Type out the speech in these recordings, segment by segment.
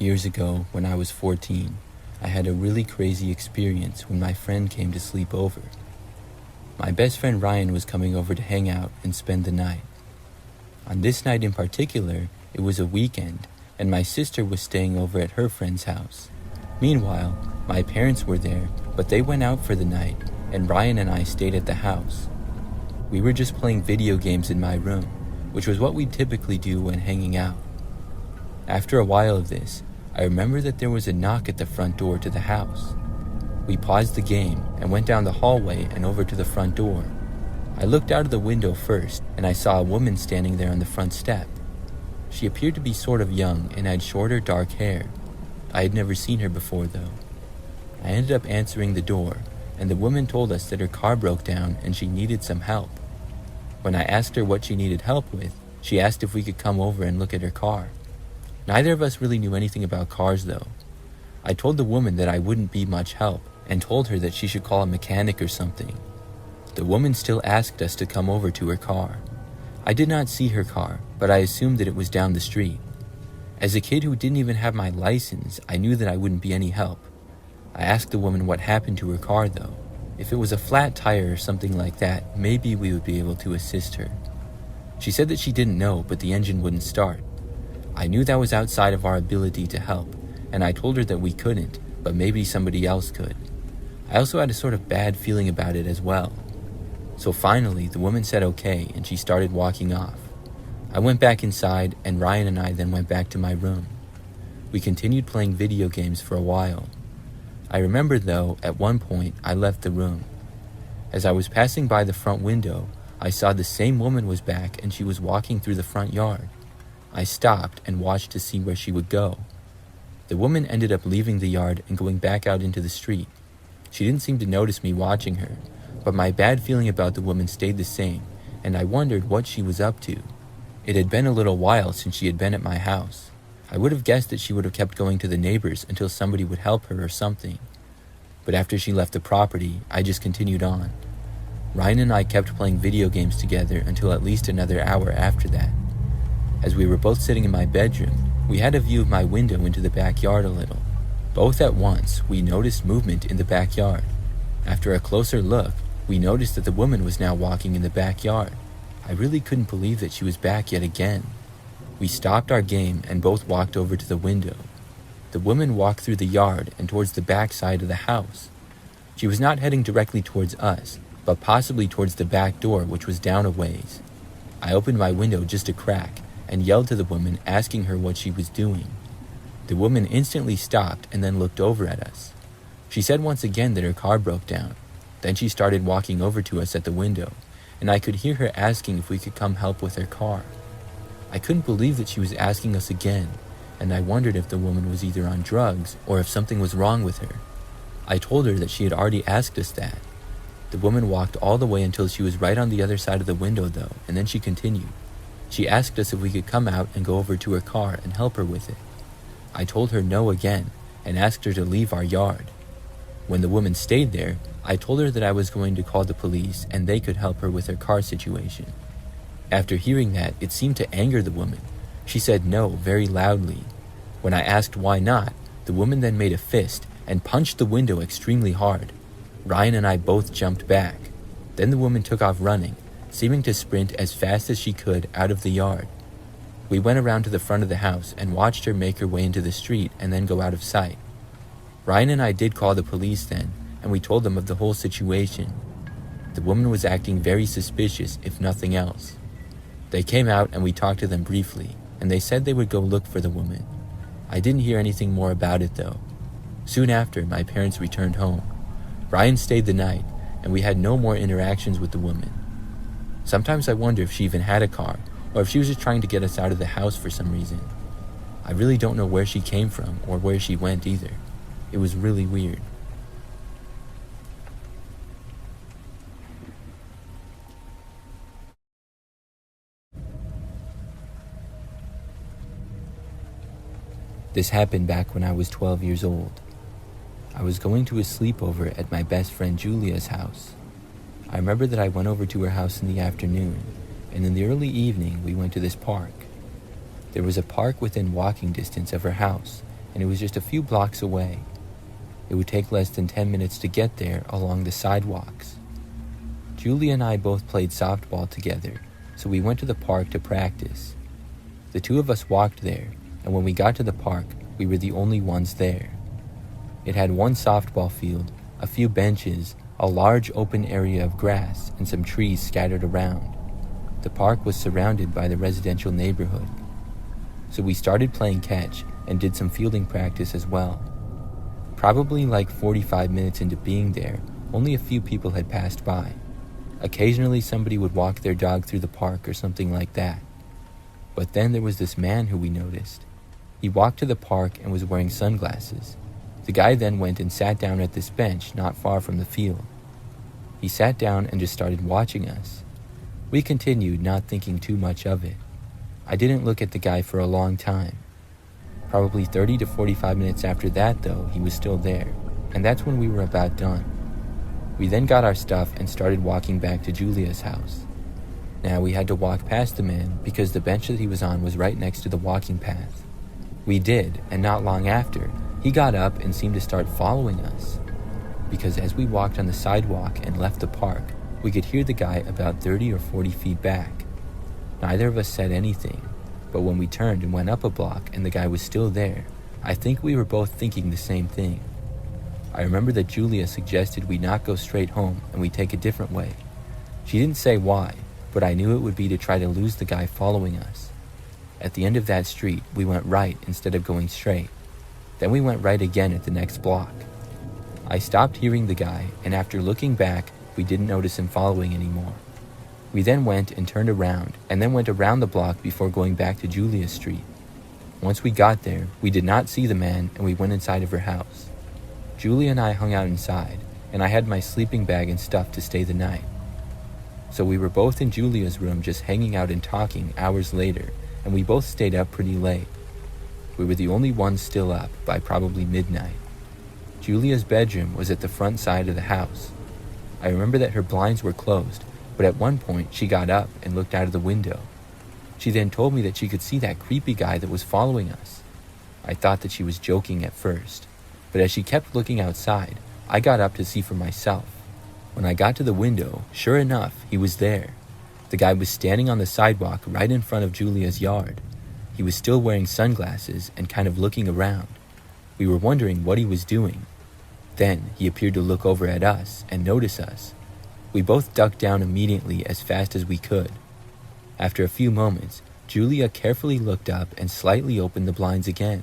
Years ago, when I was 14, I had a really crazy experience when my friend came to sleep over. My best friend Ryan was coming over to hang out and spend the night. On this night in particular, it was a weekend, and my sister was staying over at her friend's house. Meanwhile, my parents were there, but they went out for the night, and Ryan and I stayed at the house. We were just playing video games in my room, which was what we typically do when hanging out. After a while of this, I remember that there was a knock at the front door to the house. We paused the game and went down the hallway and over to the front door. I looked out of the window first, and I saw a woman standing there on the front step. She appeared to be sort of young and had shorter dark hair. I had never seen her before though. I ended up answering the door, and the woman told us that her car broke down and she needed some help. When I asked her what she needed help with, she asked if we could come over and look at her car. Neither of us really knew anything about cars though. I told the woman that I wouldn't be much help and told her that she should call a mechanic or something. The woman still asked us to come over to her car. I did not see her car, but I assumed that it was down the street. As a kid who didn't even have my license, I knew that I wouldn't be any help. I asked the woman what happened to her car though. If it was a flat tire or something like that, maybe we would be able to assist her. She said that she didn't know, but the engine wouldn't start. I knew that was outside of our ability to help, and I told her that we couldn't, but maybe somebody else could. I also had a sort of bad feeling about it as well. So finally, the woman said okay, and she started walking off. I went back inside, and Ryan and I then went back to my room. We continued playing video games for a while. I remember though, at one point, I left the room. As I was passing by the front window, I saw the same woman was back and she was walking through the front yard. I stopped and watched to see where she would go. The woman ended up leaving the yard and going back out into the street. She didn't seem to notice me watching her, but my bad feeling about the woman stayed the same, and I wondered what she was up to. It had been a little while since she had been at my house. I would have guessed that she would have kept going to the neighbors until somebody would help her or something. But after she left the property, I just continued on. Ryan and I kept playing video games together until at least another hour after that. As we were both sitting in my bedroom, we had a view of my window into the backyard a little. Both at once, we noticed movement in the backyard. After a closer look, we noticed that the woman was now walking in the backyard. I really couldn't believe that she was back yet again. We stopped our game and both walked over to the window. The woman walked through the yard and towards the back side of the house. She was not heading directly towards us, but possibly towards the back door, which was down a ways. I opened my window just a crack and yelled to the woman, asking her what she was doing. The woman instantly stopped and then looked over at us. She said once again that her car broke down. Then she started walking over to us at the window, and I could hear her asking if we could come help with her car. I couldn't believe that she was asking us again, and I wondered if the woman was either on drugs or if something was wrong with her. I told her that she had already asked us that. The woman walked all the way until she was right on the other side of the window though, and then she continued. She asked us if we could come out and go over to her car and help her with it. I told her no again and asked her to leave our yard. When the woman stayed there, I told her that I was going to call the police and they could help her with her car situation. After hearing that, it seemed to anger the woman. She said no very loudly. When I asked why not, the woman then made a fist and punched the window extremely hard. Ryan and I both jumped back. Then the woman took off running, seeming to sprint as fast as she could out of the yard. We went around to the front of the house and watched her make her way into the street and then go out of sight. Ryan and I did call the police then, and we told them of the whole situation. The woman was acting very suspicious, if nothing else. They came out and we talked to them briefly, and they said they would go look for the woman. I didn't hear anything more about it though. Soon after, my parents returned home. Ryan stayed the night, and we had no more interactions with the woman. Sometimes I wonder if she even had a car, or if she was just trying to get us out of the house for some reason. I really don't know where she came from or where she went either. It was really weird. This happened back when I was 12 years old. I was going to a sleepover at my best friend Julia's house. I remember that I went over to her house in the afternoon, and in the early evening we went to this park. There was a park within walking distance of her house, and it was just a few blocks away. It would take less than 10 minutes to get there along the sidewalks. Julia and I both played softball together, so we went to the park to practice. The two of us walked there, and when we got to the park, we were the only ones there. It had one softball field, a few benches, a large open area of grass, and some trees scattered around. The park was surrounded by the residential neighborhood. So we started playing catch and did some fielding practice as well. Probably like 45 minutes into being there, only a few people had passed by. Occasionally somebody would walk their dog through the park or something like that. But then there was this man who we noticed. He walked to the park and was wearing sunglasses. The guy then went and sat down at this bench not far from the field. He sat down and just started watching us. We continued, not thinking too much of it. I didn't look at the guy for a long time. Probably 30 to 45 minutes after that, though, he was still there, and that's when we were about done. We then got our stuff and started walking back to Julia's house. Now we had to walk past the man because the bench that he was on was right next to the walking path. We did, and not long after, he got up and seemed to start following us. Because as we walked on the sidewalk and left the park, we could hear the guy about 30 or 40 feet back. Neither of us said anything, but when we turned and went up a block and the guy was still there, I think we were both thinking the same thing. I remember that Julia suggested we not go straight home and we take a different way. She didn't say why, but I knew it would be to try to lose the guy following us. At the end of that street, we went right instead of going straight. Then we went right again at the next block. I stopped hearing the guy, and after looking back, we didn't notice him following anymore. We then went and turned around, and then went around the block before going back to Julia's street. Once we got there, we did not see the man, and we went inside of her house. Julia and I hung out inside, and I had my sleeping bag and stuff to stay the night. So we were both in Julia's room just hanging out and talking hours later, and we both stayed up pretty late. We were the only ones still up by probably midnight. Julia's bedroom was at the front side of the house. I remember that her blinds were closed, but at one point she got up and looked out of the window. She then told me that she could see that creepy guy that was following us. I thought that she was joking at first, but as she kept looking outside, I got up to see for myself. When I got to the window, sure enough, he was there. The guy was standing on the sidewalk right in front of Julia's yard. He was still wearing sunglasses and kind of looking around. We were wondering what he was doing. Then he appeared to look over at us and notice us. We both ducked down immediately as fast as we could. After a few moments, Julia carefully looked up and slightly opened the blinds again.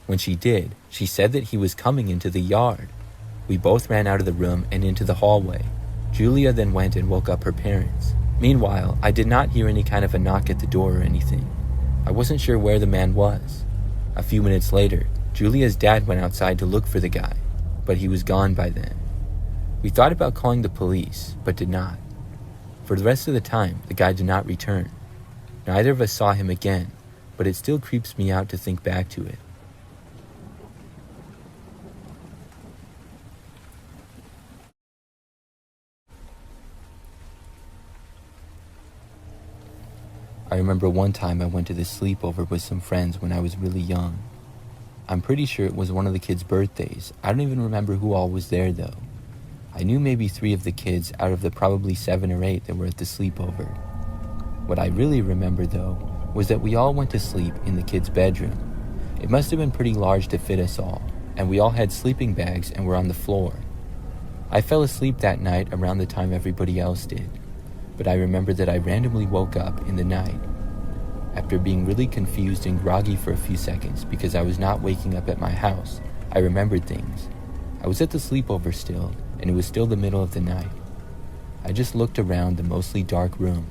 When she did, she said that he was coming into the yard. We both ran out of the room and into the hallway. Julia then went and woke up her parents. Meanwhile, I did not hear any kind of a knock at the door or anything. I wasn't sure where the man was. A few minutes later, Julia's dad went outside to look for the guy, but he was gone by then. We thought about calling the police, but did not. For the rest of the time, the guy did not return. Neither of us saw him again, but it still creeps me out to think back to it. I remember one time I went to this sleepover with some friends when I was really young. I'm pretty sure it was one of the kids' birthdays. I don't even remember who all was there though. I knew maybe 3 of the kids out of the probably 7 or 8 that were at the sleepover. What I really remember though was that we all went to sleep in the kids' bedroom. It must have been pretty large to fit us all, and we all had sleeping bags and were on the floor. I fell asleep that night around the time everybody else did, but I remember that I randomly woke up in the night. After being really confused and groggy for a few seconds because I was not waking up at my house, I remembered things. I was at the sleepover still, and it was still the middle of the night. I just looked around the mostly dark room.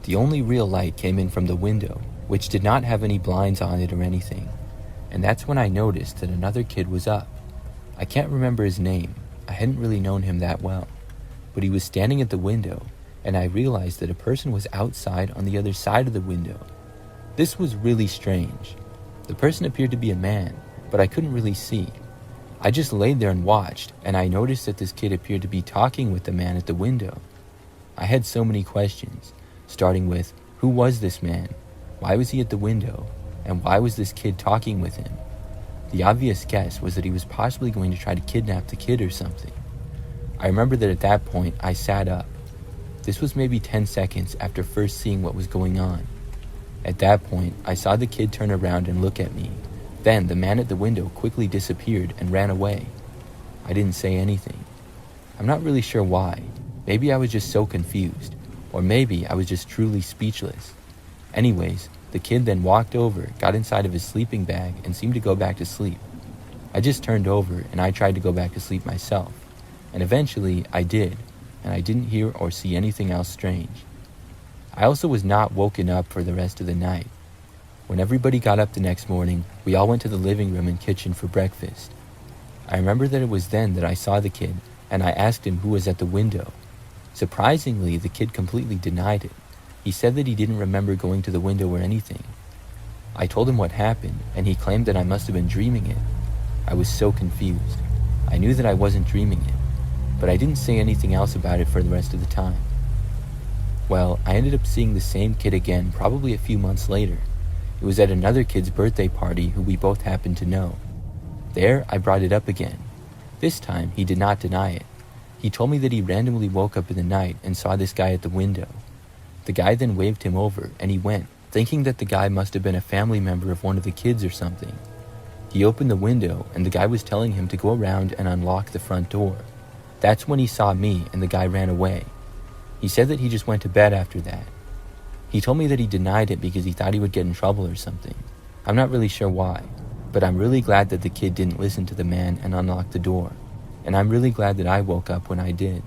The only real light came in from the window, which did not have any blinds on it or anything, and that's when I noticed that another kid was up. I can't remember his name. I hadn't really known him that well, but he was standing at the window, and I realized that a person was outside on the other side of the window. This was really strange. The person appeared to be a man, but I couldn't really see. I just laid there and watched, and I noticed that this kid appeared to be talking with the man at the window. I had so many questions, starting with, who was this man? Why was he at the window? And why was this kid talking with him? The obvious guess was that he was possibly going to try to kidnap the kid or something. I remember that at that point, I sat up. This was maybe 10 seconds after first seeing what was going on. At that point, I saw the kid turn around and look at me. Then the man at the window quickly disappeared and ran away. I didn't say anything. I'm not really sure why. Maybe I was just so confused. Or maybe I was just truly speechless. Anyways, the kid then walked over, got inside of his sleeping bag, and seemed to go back to sleep. I just turned over and I tried to go back to sleep myself. And eventually, I did, and I didn't hear or see anything else strange. I also was not woken up for the rest of the night. When everybody got up the next morning, we all went to the living room and kitchen for breakfast. I remember that it was then that I saw the kid, and I asked him who was at the window. Surprisingly, the kid completely denied it. He said that he didn't remember going to the window or anything. I told him what happened, and he claimed that I must have been dreaming it. I was so confused. I knew that I wasn't dreaming it, but I didn't say anything else about it for the rest of the time. Well, I ended up seeing the same kid again probably a few months later. It was at another kid's birthday party who we both happened to know. There, I brought it up again. This time, he did not deny it. He told me that he randomly woke up in the night and saw this guy at the window. The guy then waved him over, and he went, thinking that the guy must have been a family member of one of the kids or something. He opened the window, and the guy was telling him to go around and unlock the front door. That's when he saw me, and the guy ran away. He said that he just went to bed after that. He told me that he denied it because he thought he would get in trouble or something. I'm not really sure why, but I'm really glad that the kid didn't listen to the man and unlock the door. And I'm really glad that I woke up when I did.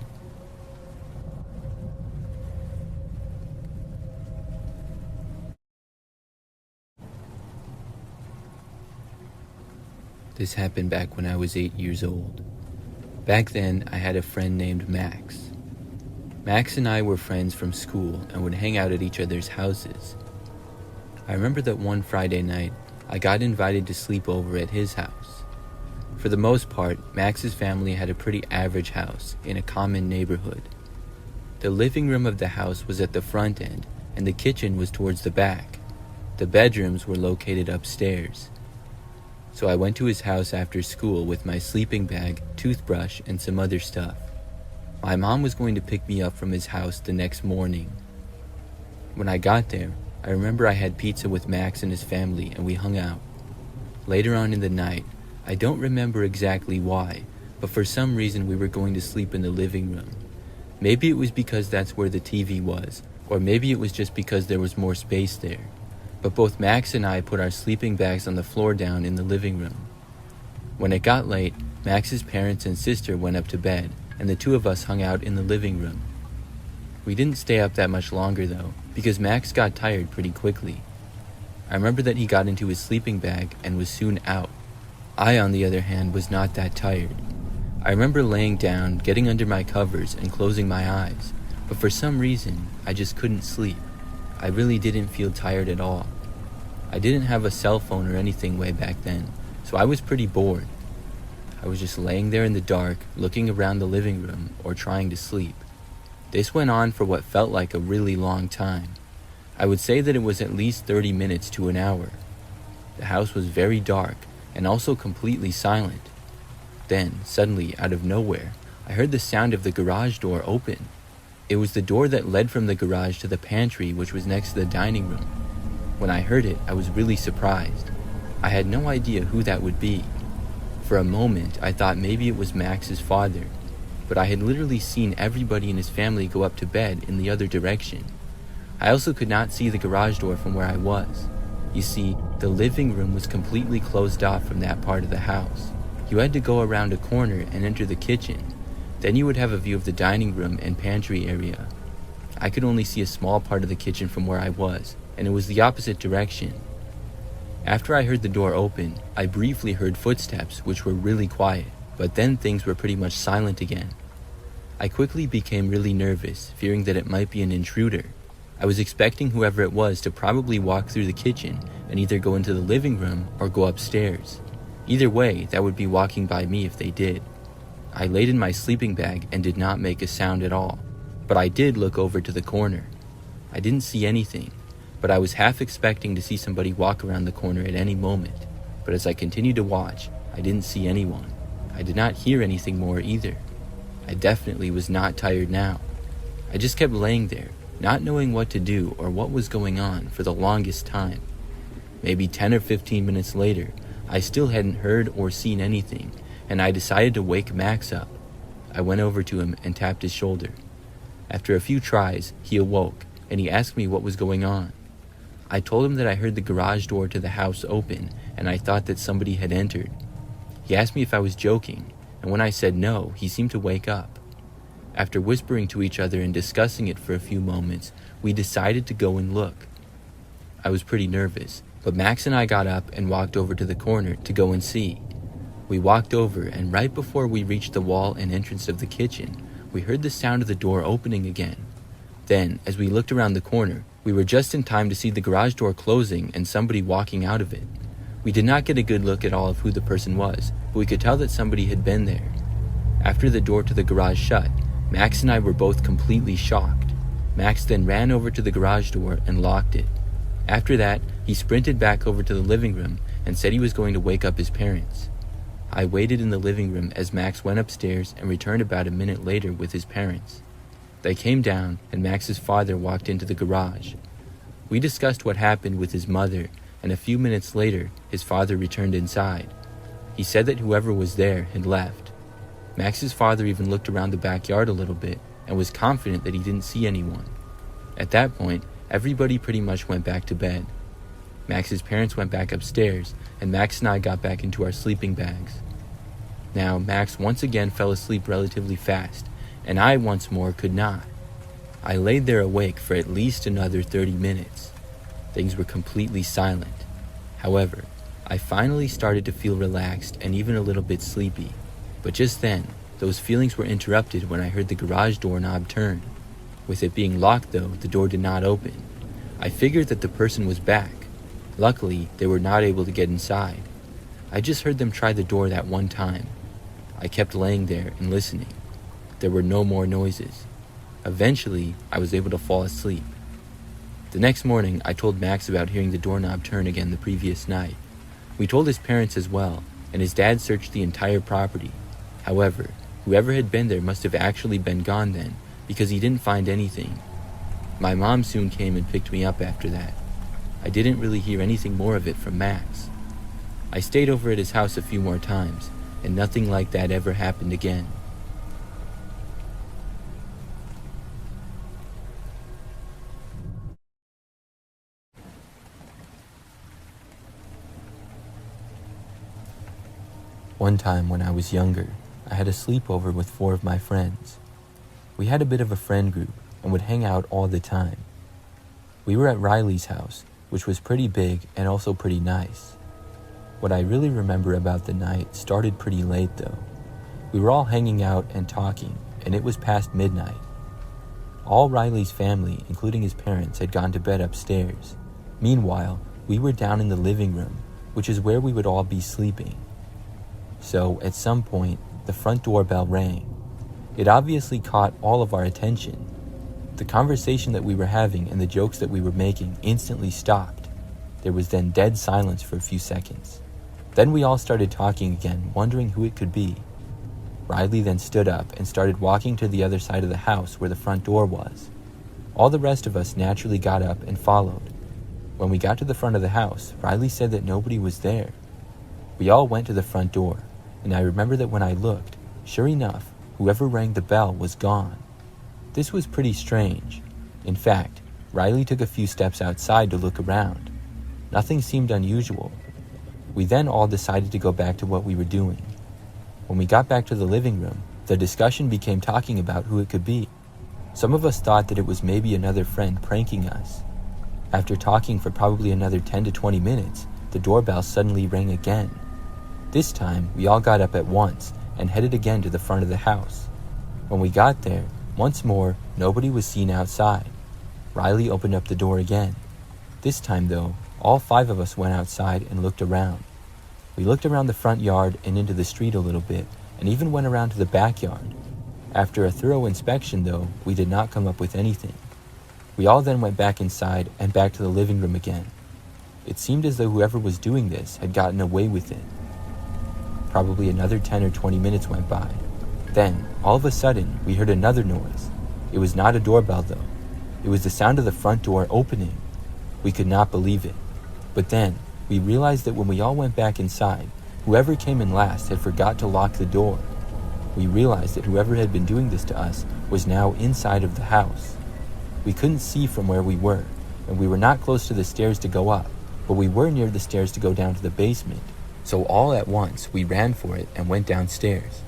This happened back when I was 8 years old. Back then, I had a friend named Max. Max and I were friends from school and would hang out at each other's houses. I remember that one Friday night, I got invited to sleep over at his house. For the most part, Max's family had a pretty average house in a common neighborhood. The living room of the house was at the front end, and the kitchen was towards the back. The bedrooms were located upstairs. So I went to his house after school with my sleeping bag, toothbrush, and some other stuff. My mom was going to pick me up from his house the next morning. When I got there, I remember I had pizza with Max and his family and we hung out. Later on in the night, I don't remember exactly why, but for some reason we were going to sleep in the living room. Maybe it was because that's where the TV was, or maybe it was just because there was more space there. But both Max and I put our sleeping bags on the floor down in the living room. When it got late, Max's parents and sister went up to bed, and the two of us hung out in the living room. We didn't stay up that much longer though, because Max got tired pretty quickly. I remember that he got into his sleeping bag and was soon out. I, on the other hand, was not that tired. I remember laying down, getting under my covers, and closing my eyes, but for some reason, I just couldn't sleep. I really didn't feel tired at all. I didn't have a cell phone or anything way back then, so I was pretty bored. I was just laying there in the dark, looking around the living room, or trying to sleep. This went on for what felt like a really long time. I would say that it was at least 30 minutes to an hour. The house was very dark, and also completely silent. Then, suddenly, out of nowhere, I heard the sound of the garage door open. It was the door that led from the garage to the pantry, which was next to the dining room. When I heard it, I was really surprised. I had no idea who that would be. For a moment, I thought maybe it was Max's father, but I had literally seen everybody in his family go up to bed in the other direction. I also could not see the garage door from where I was. You see, the living room was completely closed off from that part of the house. You had to go around a corner and enter the kitchen. Then you would have a view of the dining room and pantry area. I could only see a small part of the kitchen from where I was, and it was the opposite direction. After I heard the door open, I briefly heard footsteps, which were really quiet, but then things were pretty much silent again. I quickly became really nervous, fearing that it might be an intruder. I was expecting whoever it was to probably walk through the kitchen and either go into the living room or go upstairs. Either way, that would be walking by me if they did. I laid in my sleeping bag and did not make a sound at all, but I did look over to the corner. I didn't see anything, but I was half expecting to see somebody walk around the corner at any moment. but as I continued to watch, I didn't see anyone. I did not hear anything more either. I definitely was not tired now. I just kept laying there, not knowing what to do or what was going on for the longest time. Maybe 10 or 15 minutes later, I still hadn't heard or seen anything, and I decided to wake Max up. I went over to him and tapped his shoulder. After a few tries, he awoke, and he asked me what was going on. I told him that I heard the garage door to the house open, and I thought that somebody had entered. He asked me if I was joking, and when I said no, he seemed to wake up. After whispering to each other and discussing it for a few moments, we decided to go and look. I was pretty nervous, but Max and I got up and walked over to the corner to go and see. We walked over, and right before we reached the wall and entrance of the kitchen, we heard the sound of the door opening again. Then, as we looked around the corner, we were just in time to see the garage door closing and somebody walking out of it. We did not get a good look at all of who the person was, but we could tell that somebody had been there. After the door to the garage shut, Max and I were both completely shocked. Max then ran over to the garage door and locked it. After that, he sprinted back over to the living room and said he was going to wake up his parents. I waited in the living room as Max went upstairs and returned about a minute later with his parents. They came down, and Max's father walked into the garage. We discussed what happened with his mother, and a few minutes later, his father returned inside. He said that whoever was there had left. Max's father even looked around the backyard a little bit and was confident that he didn't see anyone. At that point, everybody pretty much went back to bed. Max's parents went back upstairs, and Max and I got back into our sleeping bags. Now, Max once again fell asleep relatively fast, and I once more could not. I laid there awake for at least another 30 minutes. Things were completely silent. However, I finally started to feel relaxed and even a little bit sleepy. But just then, those feelings were interrupted when I heard the garage doorknob turn. With it being locked though, the door did not open. I figured that the person was back. Luckily, they were not able to get inside. I just heard them try the door that one time. I kept laying there and listening. There were no more noises. Eventually, I was able to fall asleep. The next morning, I told Max about hearing the doorknob turn again the previous night. We told his parents as well, and his dad searched the entire property. However, whoever had been there must have actually been gone then, because he didn't find anything. My mom soon came and picked me up after that. I didn't really hear anything more of it from Max. I stayed over at his house a few more times, and nothing like that ever happened again. One time when I was younger, I had a sleepover with 4 of my friends. We had a bit of a friend group and would hang out all the time. We were at Riley's house, which was pretty big and also pretty nice. What I really remember about the night started pretty late though. We were all hanging out and talking, and it was past midnight. All Riley's family, including his parents, had gone to bed upstairs. Meanwhile, we were down in the living room, which is where we would all be sleeping. So, at some point, the front doorbell rang. It obviously caught all of our attention. The conversation that we were having and the jokes that we were making instantly stopped. There was then dead silence for a few seconds. Then we all started talking again, wondering who it could be. Riley then stood up and started walking to the other side of the house where the front door was. All the rest of us naturally got up and followed. When we got to the front of the house, Riley said that nobody was there. We all went to the front door, and I remember that when I looked, sure enough, whoever rang the bell was gone. This was pretty strange. In fact, Riley took a few steps outside to look around. Nothing seemed unusual. We then all decided to go back to what we were doing. When we got back to the living room, the discussion became talking about who it could be. Some of us thought that it was maybe another friend pranking us. After talking for probably another 10 to 20 minutes, the doorbell suddenly rang again. This time, we all got up at once and headed again to the front of the house. When we got there, once more, nobody was seen outside. Riley opened up the door again. This time, though, all 5 of us went outside and looked around. We looked around the front yard and into the street a little bit, and even went around to the backyard. After a thorough inspection, though, we did not come up with anything. We all then went back inside and back to the living room again. It seemed as though whoever was doing this had gotten away with it. Probably another 10 or 20 minutes went by. Then, all of a sudden, we heard another noise. It was not a doorbell though. It was the sound of the front door opening. We could not believe it. But then, we realized that when we all went back inside, whoever came in last had forgot to lock the door. We realized that whoever had been doing this to us was now inside of the house. We couldn't see from where we were, and we were not close to the stairs to go up, but we were near the stairs to go down to the basement. So all at once, we ran for it and went downstairs.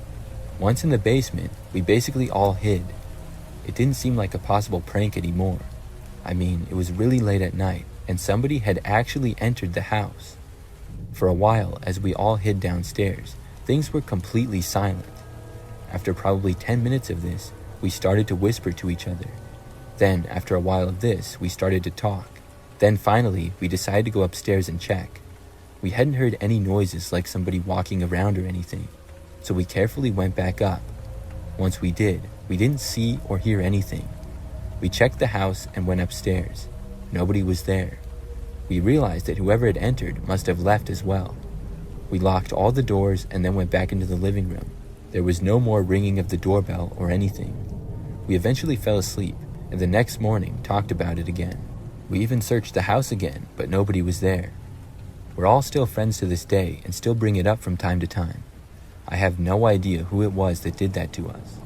Once in the basement, we basically all hid. It didn't seem like a possible prank anymore. I mean, it was really late at night, and somebody had actually entered the house. For a while, as we all hid downstairs, things were completely silent. After probably 10 minutes of this, we started to whisper to each other. Then, after a while of this, we started to talk. Then finally, we decided to go upstairs and check. We hadn't heard any noises like somebody walking around or anything, so we carefully went back up. Once we did, we didn't see or hear anything. We checked the house and went upstairs. Nobody was there. We realized that whoever had entered must have left as well. We locked all the doors and then went back into the living room. There was no more ringing of the doorbell or anything. We eventually fell asleep, and the next morning talked about it again. We even searched the house again, but nobody was there. We're all still friends to this day and still bring it up from time to time. I have no idea who it was that did that to us.